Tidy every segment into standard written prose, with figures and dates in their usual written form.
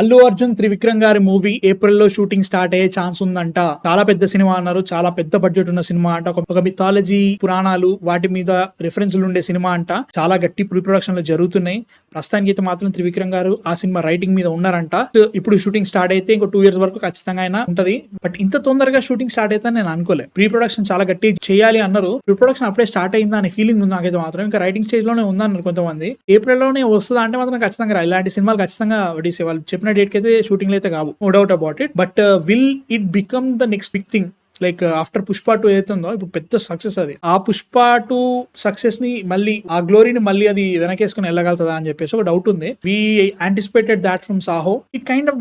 అల్లు అర్జున్ త్రివిక్రమ్ గారి మూవీ ఏప్రిల్లో shooting start అయ్యే ఛాన్స్ ఉందంట. చాలా పెద్ద సినిమా అన్నారు, చాలా పెద్ద బడ్జెట్ ఉన్న సినిమా అంట, ఒక మిథాలజీ పురాణాలు వాటి మీద రిఫరెన్స్లు ఉండే సినిమా అంట. చాలా గట్టి ప్రీ ప్రొడక్షన్ లో జరుగుతున్నాయి. ప్రస్తుతానికి అయితే మాత్రం త్రివిక్రమ్ గారు ఆ సినిమా రైటింగ్ మీద ఉన్నారంట. ఇప్పుడు షూటింగ్ స్టార్ట్ అయితే ఇంకో 2 years వరకు ఖచ్చితంగా అయినా ఉంటది. బట్ ఇంత తొందరగా షూటింగ్ స్టార్ట్ అయితే నేను అనుకోలేదు. ప్రీ ప్రొడక్షన్ చాలా గట్టి చేయాలి అన్నారు. ప్రీ ప్రొడక్షన్ అప్పుడే స్టార్ట్ అయిందా అనే ఫీలింగ్ ఉంది నాకైతే మాత్రం. ఇంకా రైటింగ్ స్టేజ్ లోనే ఉందన్నారు కొంతమంది. ఏప్రిల్ లోనే వస్తుందా అంటే మాత్రం ఖచ్చితంగా ఇలాంటి సినిమాలు ఖచ్చితంగా వాళ్ళు చెప్పిన డేట్ కి అయితే షూటింగ్ అయితే కావు, no doubt about it. But will it become the next big thing? Like after Pushpa 2 ఏదైతుందో ఇప్పుడు పెద్ద సక్సెస్ అది. ఆ పుష్ప 2 సక్సెస్ ని మళ్ళీ ఆ గ్లోరీని మళ్ళీ అది వెనకేసుకుని వెళ్ళగలుగుతుందా అని చెప్పేసి ఒక డౌట్ ఉంది. We anticipated that from Saaho. It kind of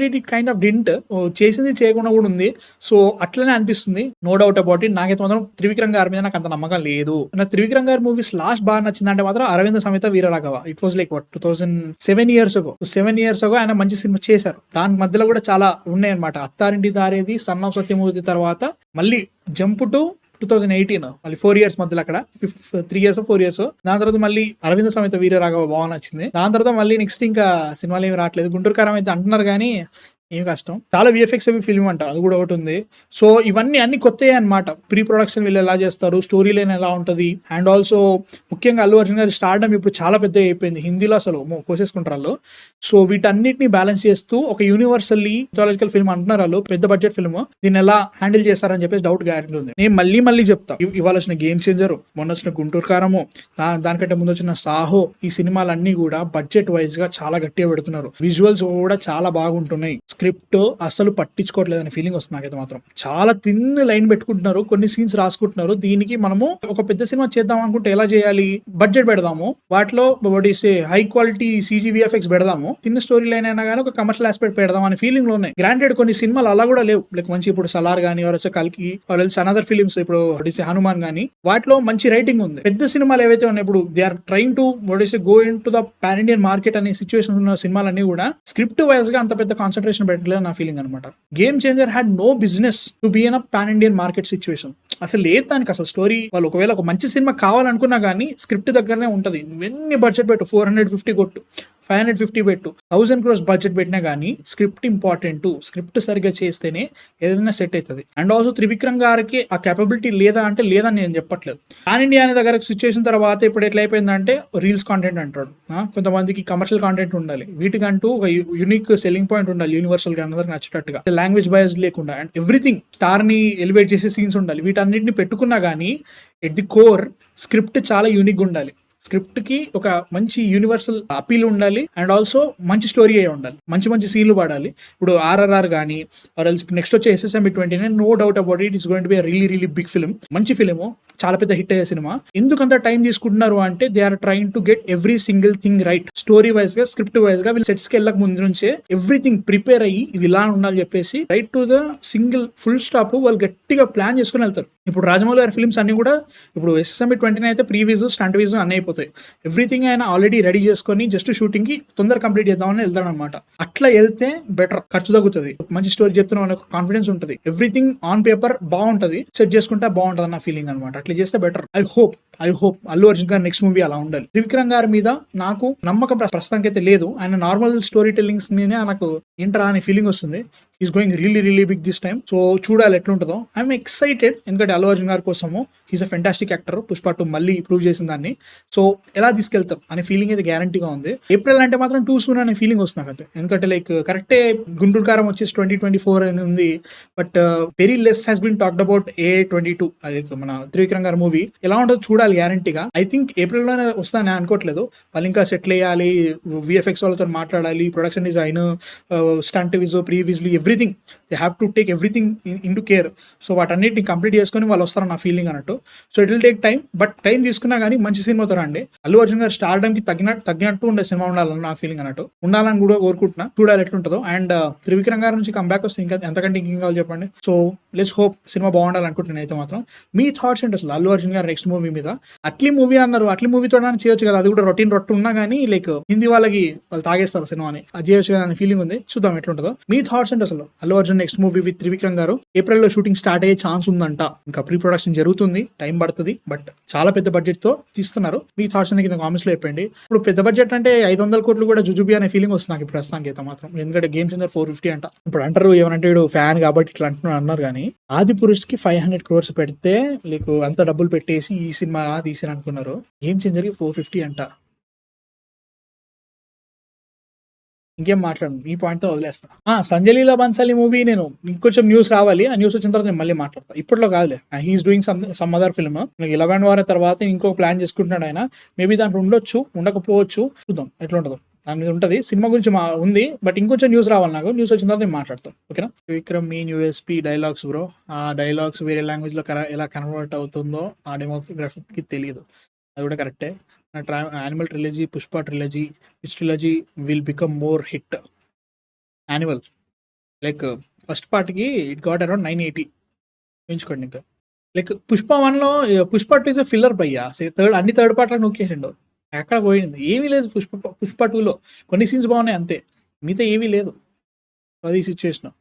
dent చేసింది చేయకుండా కూడా ఉంది. సో అట్లనే అనిపిస్తుంది, నో డౌట్ అబౌట్ ఇట్. నాకైతే మాత్రం త్రివిక్రమ్ గారి మీద నాకు అంత నమ్మకం లేదు. నాకు త్రివిక్రమ్ గారి మూవీస్ లాస్ట్ బాగా నచ్చిందంటే మాత్రం Aravinda Sametha Veeraraghava. It was like 2007 years ago. 7 years ago ఆయన మంచి సినిమా చేశారు. దాని మధ్యలో కూడా చాలా ఉన్నాయి అనమాట. అత్తారింటి దారేది, సన్ ఆఫ్ సత్యమూర్తి తర్వాత మళ్ళీ జంప్ టు 2018, మళ్ళీ 4 years మధ్యలో అక్కడ 3 years 4 years. దాని తర్వాత మళ్ళీ అరవింద సమేత వీరరాఘవ బాగా నచ్చింది. దాని తర్వాత మళ్ళీ నెక్స్ట్ ఇంకా సినిమాలు ఏమి రావట్లేదు. గుంటూరు కారం అయితే అంటున్నారు కానీ ఏం కష్టం. చాలా విఎఫ్ఎక్స్ అవి ఫిల్మ్ అంట, అది కూడా ఒకటి ఉంది. సో ఇవన్నీ అన్ని కొత్తయే అనమాట. ప్రీ ప్రొడక్షన్ వీళ్ళు ఎలా చేస్తారు, స్టోరీ లైన్ ఎలా ఉంటుంది, అండ్ ఆల్సో ముఖ్యంగా అల్లు అర్జున్ గారి స్టార్డమ్ ఇప్పుడు చాలా పెద్ద అయిపోయింది. హిందీలో అసలు కోసేసుకుంటారు వాళ్ళు. సో వీటన్నిటిని బ్యాలెన్స్ చేస్తూ ఒక యూనివర్సల్లీ మిథాలజికల్ ఫిల్మ్ అంటున్నారు వాళ్ళు, పెద్ద బడ్జెట్ ఫిల్మ్. దీన్ని ఎలా హ్యాండిల్ చేస్తారని చెప్పేసి డౌట్ గ్యారెంటీ ఉంది. నేను మళ్ళీ చెప్తా, ఇవాళ వచ్చిన గేమ్ చేంజర్, మొన్న వచ్చిన గుంటూరు కారము, దానికంటే ముందు వచ్చిన సాహో, ఈ సినిమాలన్నీ కూడా బడ్జెట్ వైజ్ గా చాలా గట్టిగా పెడుతున్నారు. విజువల్స్ కూడా చాలా బాగుంటున్నాయి. స్క్రిప్ట్ అసలు పట్టించుకోవట్లేదు అనే ఫీలింగ్ వస్తుంది నాకైతే మాత్రం. చాలా థిన్ లైన్ పెట్టుకుంటున్నారు, కొన్ని సీన్స్ రాసుకుంటున్నారు. దీనికి మనము ఒక పెద్ద సినిమా చేద్దాం అనుకుంటే ఎలా చేయాలి, బడ్జెట్ పెడదాము, వాటిలో హై క్వాలిటీ CGVFX పెడదాము, చిన్న స్టోరీ లైన్ అయినా కానీ ఒక కమర్షియల్ ఆస్పెక్ట్ పెడదాం అనే ఫీలింగ్ లో ఉన్నాయి. గ్రాంటెడ్ కొన్ని సినిమాలు అలా కూడా లేవు. లైక్ మంచి ఇప్పుడు సలార్ గానీ వచ్చే కల్కి అనదర్ ఫిలిమ్స్, ఇప్పుడు హనుమాన్ గానీ, వాటిలో మంచి రైటింగ్ ఉంది. పెద్ద సినిమాలు ఏవైతే ఉన్నాయి ఇప్పుడు they are trying to go in to the pan Indian market అనే సిచ్యువేషన్ ఉన్న సినిమాలన్నీ కూడా స్క్రిప్ట్ వైజ్ గా అంత పెద్ద కాన్సన్ట్రేషన్ పెట్టలేదు నా ఫీలింగ్ అనమాట. Game Changer had no business to be in a pan Indian market situation. అసలు లేదు దానికి అసలు స్టోరీ. వాళ్ళు ఒకవేళ ఒక మంచి సినిమా కావాలనుకున్నా కానీ స్క్రిప్ట్ దగ్గరనే ఉంటది. ఎన్ని బడ్జెట్ పెట్టు, 450 కొట్టు, 550 పెట్టు, 1000 crores బడ్జెట్ పెట్టినా కానీ స్క్రిప్ట్ ఇంపార్టెంట్. స్క్రిప్ట్ సరిగ్గా చేస్తేనే ఏదైనా సెట్ అవుతుంది. అండ్ ఆల్సో త్రివిక్రమ్ గారికి ఆ కేపబిలిటీ లేదా అంటే లేదని నేను చెప్పట్లేదు. పాన్ ఇండియా అనే దగ్గర సిచ్యువేషన్ తర్వాత ఇప్పుడు ఎట్లా అయిపోయిందంటే రీల్స్ కాంటెంట్ అంటాడు, కొంతమందికి కమర్షియల్ కాంటెంట్ ఉండాలి, వీటికంటూ ఒక యూనిక్ సెల్లింగ్ పాయింట్ ఉండాలి, యూనివర్సల్ గా అందరికి నచ్చేటట్టుగా, లాంగ్వేజ్ బయాస్ లేకుండా, అండ్ ఎవ్రీథింగ్ స్టార్ ని ఎలివేట్ చేసే సీన్స్ ఉండాలి. వీటన్నిటిని పెట్టుకున్నా కానీ ఎట్ ది కోర్ స్క్రిప్ట్ చాలా యూనిక్ ఉండాలి. స్క్రిప్ట్ కి ఒక మంచి యూనివర్సల్ అపీల్ ఉండాలి, అండ్ ఆల్సో మంచి స్టోరీ అయి ఉండాలి, మంచి సీన్లు పడాలి. ఇప్పుడు RRR కానీ నెక్స్ట్ వచ్చే SSMB 29, no doubt about it, it's going to be really big film. మంచి ఫిలిం, చాలా పెద్ద హిట్ అయ్యే సినిమా. ఎందుకంత టైం తీసుకుంటున్నారు అంటే they are trying to get every single thing right. Story wise గా, స్క్రిప్ట్ వైజ్ గా వీళ్ళు సెట్స్ కి వెళ్ళక ముందు నుంచే ఎవ్రీథింగ్ ప్రిపేర్ అయ్యి ఇది ఇలా ఉండాలి చెప్పేసి right to the single full stop వాళ్ళు గట్టిగా ప్లాన్ చేసుకుని వెళ్తారు. ఇప్పుడు రాజమౌళి గారి ఫిల్మ్స్ అన్ని కూడా ఇప్పుడు SSMB 29 అయితే ప్రీవీస్, స్టంట్ వీజ్ అన్నీ అయిపోతాయి. ఎవ్రీథింగ్ ఆయన ఆల్రెడీ రెడీ చేసుకొని జస్ట్ షూటింగ్ కి తొందర కంప్లీట్ చేద్దామని వెళ్తాడు అనమాట. అట్లా వెళ్తే బెటర్, ఖర్చు తగ్గుతుంది, మంచి స్టోరీ చెప్తున్నాం అనే కాన్ఫిడెన్స్ ఉంటుంది, ఎవ్రీథింగ్ ఆన్ పేపర్ బాగుంటది, సెట్ చేసుకుంటే బాగుంటది అన్న ఫీలింగ్ అనమాట. అట్లా చేస్తే better. I hope Allu Arjun గారి నెక్స్ట్ మూవీ అలా ఉండాలి. త్రివిక్రమ్ గారి మీద నాకు నమ్మకం ప్రస్తుతానికి అయితే లేదు. ఆయన నార్మల్ స్టోరీ టెల్లింగ్స్ మీదే నాకు ఇంటర్ అనే ఫీలింగ్ వస్తుంది. Is going really big this time. So చూడాలి ఎట్లుంటుందో. ఐఎమ్ ఎక్సైటెడ్, ఎందుకంటే అల్లు అర్జున్ గారి కోసము he's a fantastic actor. Pushpa 2 మళ్ళీ ప్రూవ్ చేసిన దాన్ని. సో ఎలా తీసుకెళ్తారు అనే ఫీలింగ్ అయితే గ్యారంటీగా ఉంది. ఏప్రిల్ అంటే మాత్రం టూ సూన్ అనే ఫీలింగ్ వస్తుంది నాకు. ఎందుకంటే లైక్ కరెక్టే గుంటూరు కారం వచ్చేసి 2024 అని ఉంది, but very less has been talked about A22, అది మన త్రివిక్రమ్ గారి మూవీ. ఎలా ఉంటుందో చూడాలి గ్యారంటీగా. ఐ థింక్ ఏప్రిల్ లోనే వస్తానని అనుకోవట్లేదు. వాళ్ళు ఇంకా సెటిల్ అయ్యాలి, VFX వాళ్ళతో మాట్లాడాలి, ప్రొడక్షన్ డిజైన్, స్టంట్ విజు, ప్రీవిజులు, everything they have to take everything into care. So వాటన్నిటిని కంప్లీట్ చేసుకొని వాళ్ళు వస్తారని నా ఫీలింగ్ అన్నట్టు. So it will take time, but time తీసుకున్నా కానీ మంచి సినిమాతో రండి. అల్లు అర్జున్ గారు స్టార్డమ్ కి తగ్గినట్టు ఉండే సినిమా ఉండాలని నా ఫీలింగ్ అన్నట్టు. ఉండాలని కూడా కోరుకుంటున్నా. చూడాలి ఎట్లుంటుందో. అండ్ త్రివిక్రమ్ గారి నుంచి కంబ్యాక్ వస్తే ఇంకా ఎంతకంటే ఇంకేం కావాలి చెప్పండి. సో లెట్స్ హోప్ సినిమా బాగుండాలి అనుకుంటున్నాను అయితే మాత్రం. మీ థాట్స్ ఏంటి అసలు అల్లు అర్జున్ గారు నెక్స్ట్ మూవీ మీద? కదా. అట్లీ మూవీ అన్నారు, అట్లీ మూవీతో చేయొచ్చు కదా, అది కూడా రొటీన్ ఉన్నా కానీ లైక్ హిందీ వాళ్ళకి వాళ్ళు తాగేస్తారు సినిమాని, అది చేయొచ్చు కదా అనే ఫీలింగ్ ఉంది. చూద్దాం ఎట్లుంటుందో. మీ థాట్స్ అంటే అసలు Allu Arjun next movie with Trivikram గారు ఏప్రిల్ లో షూటింగ్ స్టార్ట్ అయ్యే ఛాన్స్ ఉందంట. ఇంకా ప్రీ ప్రొడక్షన్ జరుగుతుంది, టైం పడుతుంది, బట్ చాలా పెద్ద బడ్జెట్ తో తీస్తున్నారు. మీ థాట్స్ అనేది కింద కామెంట్స్ లో చెప్పండి. ఇప్పుడు పెద్ద బడ్జెట్ అంటే 500 కోట్లు కూడా జుజుబి అనే ఫీలింగ్ వస్తుంది నాకు ఇప్పుడు ప్రస్తుతానికి అయితే మాత్రం, ఎందుకంటే గేమ్ చేంజర్ 450 అంట. ఇప్పుడు అంటారు ఏమనంటే వీడు ఫ్యాన్ కాబట్టి ఇట్లా అన్నారు కానీ ఆది పురుష్ కి 500 crores పెడితే మీకు అంత డబ్బులు పెట్టేసి ఈ సినిమా తీసిన అనుకున్నారు, గేమ్ చేంజర్ కి 450 అంట. ఇంకేం మాట్లాడు, ఈ పాయింట్ తో వదిలేస్తా. సంజయ్ లీలా బన్సాలి మూవీ నేను ఇంకొంచెం న్యూస్ రావాలి, ఆ న్యూస్ వచ్చిన తర్వాత నేను మళ్ళీ మాట్లాడతా, ఇప్పట్లో కాదులే. He's doing some other film. 11 వారం తర్వాత ఇంకో ప్లాన్ చేసుకుంటున్నాడు ఆయన. మేబీ దాంట్లో ఉండొచ్చు, ఉండకపోవచ్చు, చూద్దాం ఎట్లా ఉంటుందో. దాని మీద ఉంటుంది. సినిమా గురించి ఉంది, బట్ ఇంకొంచెం న్యూస్ రావాలి నాకు. న్యూస్ వచ్చిన తర్వాత నేను మాట్లాడతాం, ఓకేనా. Vikram main USP dialogues bro. ఆ డైలాగ్స్ వేరే లాంగ్వేజ్ లో ఎలా కన్వర్ట్ అవుతుందో ఆ డెమోగ్రఫీకి తెలియదు, అది కూడా కరెక్టే. Animal trilogy, Pushpa trilogy, which trilogy will become more hit? Animal like first పార్ట్కి ఇట్ గాట్ అరౌండ్ 980 పెంచుకోండి. ఇంకా లైక్ పుష్ప 1లో పుష్ప 2 ఇస్ ఫిల్లర్ భయ్యా. అన్ని థర్డ్ పార్ట్లో నొక్కేసిండు, ఎక్కడ పోయింది ఏమీ లేదు. పుష్ప 2లో కొన్ని సీన్స్ బాగున్నాయి అంతే, మిగతా ఏమీ లేదు. అది సిచ్యువేషన్.